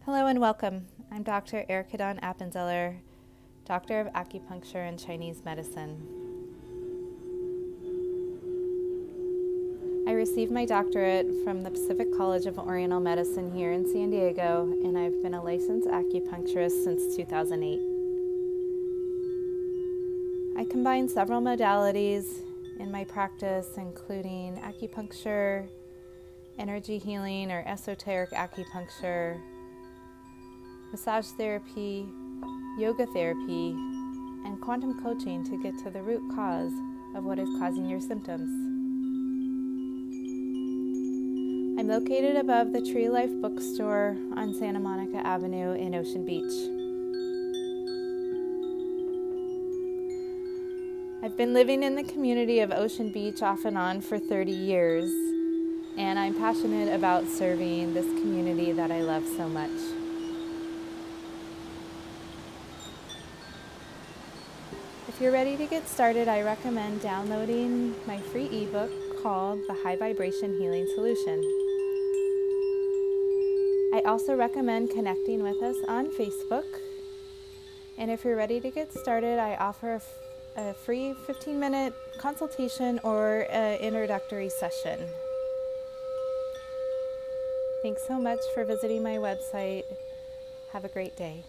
Hello and welcome. I'm Dr. Erica Dawn Appenzeller, Doctor of Acupuncture and Chinese Medicine. I received my doctorate from the Pacific College of Oriental Medicine here in San Diego, and I've been a licensed acupuncturist since 2008. I combine several modalities in my practice, including acupuncture, energy healing or esoteric acupuncture, massage therapy, yoga therapy, and quantum coaching to get to the root cause of what is causing your symptoms. I'm located above the Tree Life Bookstore on Santa Monica Avenue in Ocean Beach. I've been living in the community of Ocean Beach off and on for 30 years, and I'm passionate about serving this community that I love so much. If you're ready to get started, I recommend downloading my free ebook called The High Vibration Healing Solution. I also recommend connecting with us on Facebook. And if you're ready to get started, I offer a free 15-minute consultation or an introductory session. Thanks so much for visiting my website. Have a great day.